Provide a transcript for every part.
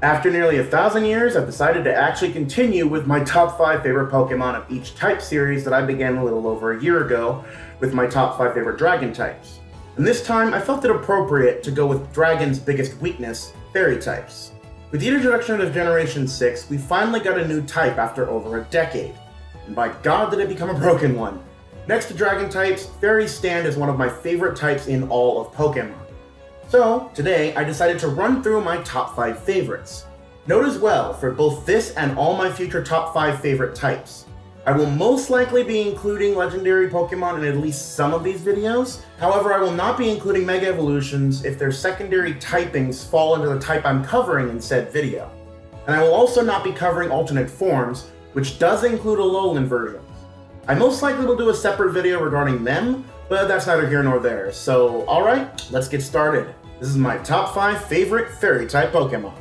After nearly 1,000 years, I've decided to actually continue with my top 5 favorite Pokemon of each type series that I began a little over a year ago with my top 5 favorite Dragon types. And this time, I felt it appropriate to go with Dragon's biggest weakness, Fairy types. With the introduction of Generation 6, we finally got a new type after over a decade. And by God did it become a broken one. Next to Dragon types, Fairies stand as one of my favorite types in all of Pokemon. So, today, I decided to run through my top 5 favorites. Note as well, for both this and all my future top 5 favorite types. I will most likely be including legendary Pokemon in at least some of these videos. However, I will not be including Mega Evolutions if their secondary typings fall under the type I'm covering in said video. And I will also not be covering alternate forms, which does include Alolan versions. I most likely will do a separate video regarding them, but that's neither here nor there. So, alright, let's get started. This is my top 5 favorite Fairy-type Pokemon.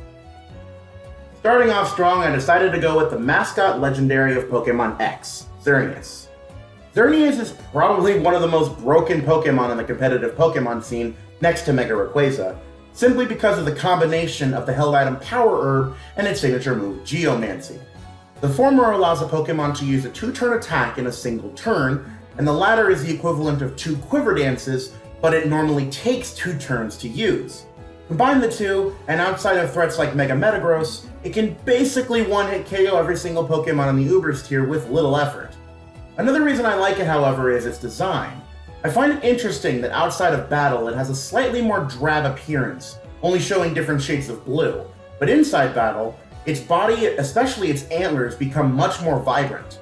Starting off strong, I decided to go with the mascot legendary of Pokemon X, Xerneas. Xerneas is probably one of the most broken Pokemon in the competitive Pokemon scene next to Mega Rayquaza, simply because of the combination of the Held Item Power Herb and its signature move, Geomancy. The former allows a Pokemon to use a 2-turn attack in a single turn, and the latter is the equivalent of 2 Quiver Dances, but it normally takes 2 turns to use. Combine the two, and outside of threats like Mega Metagross, it can basically one-hit KO every single Pokemon in the Ubers tier with little effort. Another reason I like it, however, is its design. I find it interesting that outside of battle it has a slightly more drab appearance, only showing different shades of blue, but inside battle, its body, especially its antlers, become much more vibrant.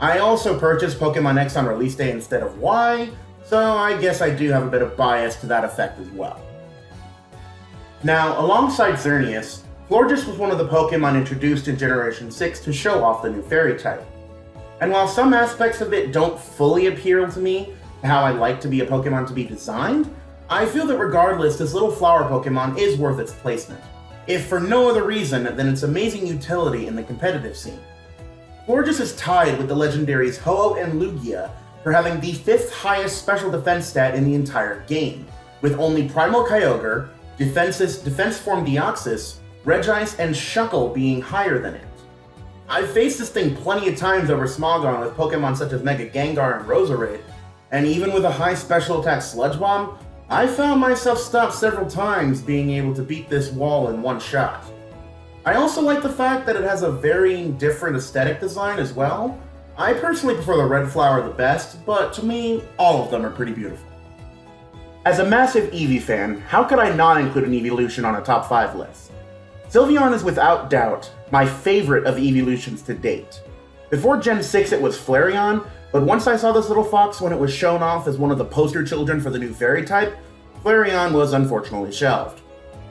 I also purchased Pokemon X on release day instead of Y, so I guess I do have a bit of bias to that effect as well. Now, alongside Xerneas, Florges was one of the Pokemon introduced in Generation 6 to show off the new Fairy type. And while some aspects of it don't fully appeal to me, to how I like to be a Pokemon to be designed, I feel that regardless, this little flower Pokemon is worth its placement, if for no other reason than its amazing utility in the competitive scene. Florges is tied with the legendaries Ho-Oh and Lugia for having the 5th highest special defense stat in the entire game, with only Primal Kyogre, Defense Form Deoxys, Regice, and Shuckle being higher than it. I've faced this thing plenty of times over Smogon with Pokemon such as Mega Gengar and Roserade, and even with a high special attack Sludge Bomb, I found myself stopped several times being able to beat this wall in one shot. I also like the fact that it has a very different aesthetic design as well. I personally prefer the red flower the best, but to me, all of them are pretty beautiful. As a massive Eevee fan, how could I not include an Eeveelution on a top 5 list? Sylveon is without doubt my favorite of the Eeveelutions to date. Before Gen 6 it was Flareon, but once I saw this little fox when it was shown off as one of the poster children for the new Fairy type, Flareon was unfortunately shelved.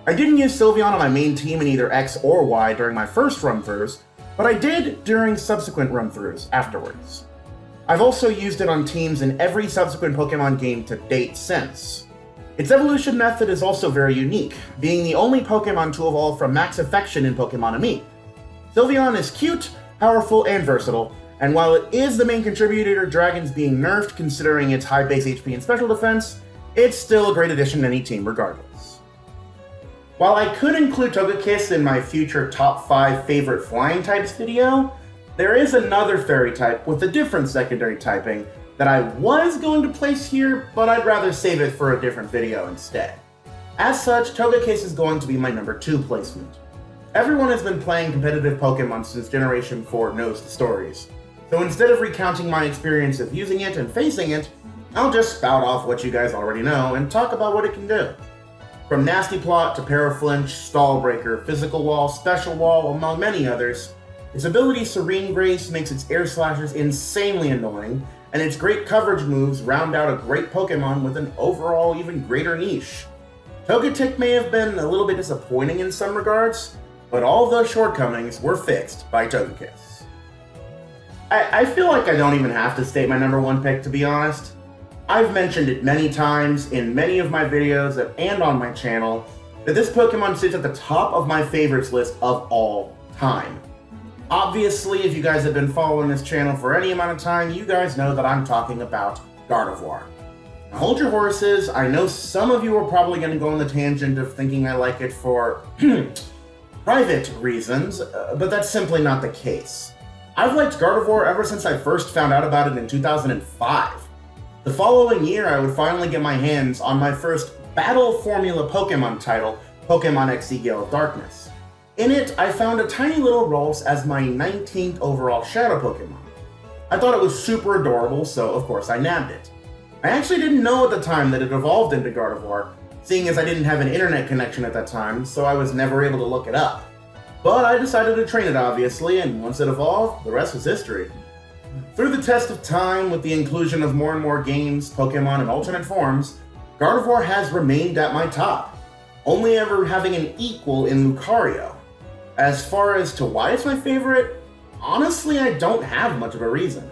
I didn't use Sylveon on my main team in either X or Y during my first run-throughs, but I did during subsequent run-throughs afterwards. I've also used it on teams in every subsequent Pokemon game to date since. Its evolution method is also very unique, being the only Pokemon to evolve from Max Affection in Pokemon-Amie. Sylveon is cute, powerful, and versatile, and while it is the main contributor to Dragons being nerfed considering its high base HP and special defense, it's still a great addition to any team regardless. While I could include Togekiss in my future top 5 favorite flying types video, there is another Fairy type with a different secondary typing that I was going to place here, but I'd rather save it for a different video instead. As such, Togekiss is going to be my number 2 placement. Everyone has been playing competitive Pokemon since Generation 4 knows the stories, so instead of recounting my experience of using it and facing it, I'll just spout off what you guys already know and talk about what it can do. From Nasty Plot to Paraflinch, Stall Breaker, Physical Wall, Special Wall, among many others, its ability Serene Grace makes its air slashers insanely annoying, and its great coverage moves round out a great Pokemon with an overall even greater niche. Togetic may have been a little bit disappointing in some regards, but all of those shortcomings were fixed by Togekiss. I feel like I don't even have to state my number 1 pick, to be honest. I've mentioned it many times in many of my videos and on my channel that this Pokemon sits at the top of my favorites list of all time. Obviously, if you guys have been following this channel for any amount of time, you guys know that I'm talking about Gardevoir. Now, hold your horses. I know some of you are probably going to go on the tangent of thinking I like it for private reasons, but that's simply not the case. I've liked Gardevoir ever since I first found out about it in 2005. The following year, I would finally get my hands on my first Battle Formula Pokemon title, Pokemon XD Gale of Darkness. In it, I found a tiny little Rolse as my 19th overall Shadow Pokemon. I thought it was super adorable, so of course I nabbed it. I actually didn't know at the time that it evolved into Gardevoir, seeing as I didn't have an internet connection at that time, so I was never able to look it up. But I decided to train it obviously, and once it evolved, the rest was history. Through the test of time, with the inclusion of more and more games, Pokemon, and alternate forms, Gardevoir has remained at my top, only ever having an equal in Lucario. As far as to why it's my favorite, honestly I don't have much of a reason.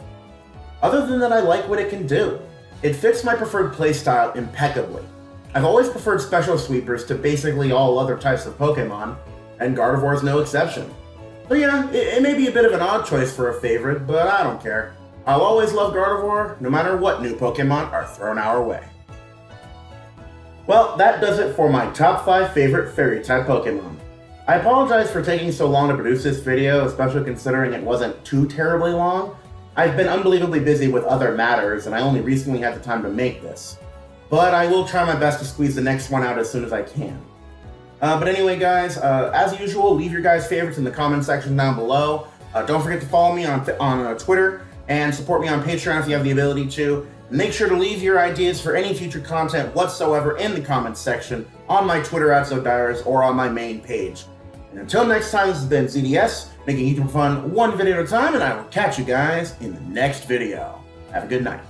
Other than that I like what it can do. It fits my preferred playstyle impeccably. I've always preferred Special Sweepers to basically all other types of Pokemon, and Gardevoir is no exception. So yeah, it may be a bit of an odd choice for a favorite, but I don't care. I'll always love Gardevoir, no matter what new Pokemon are thrown our way. Well, that does it for my top 5 favorite Fairy-type Pokemon. I apologize for taking so long to produce this video, especially considering it wasn't too terribly long. I've been unbelievably busy with other matters, and I only recently had the time to make this. But I will try my best to squeeze the next one out as soon as I can. But anyway, guys, as usual, leave your guys' favorites in the comment section down below. Don't forget to follow me on Twitter, and support me on Patreon if you have the ability to. Make sure to leave your ideas for any future content whatsoever in the comments section on my Twitter @SoDires or on my main page. And until next time, this has been ZDS, making YouTube fun one video at a time, and I will catch you guys in the next video. Have a good night.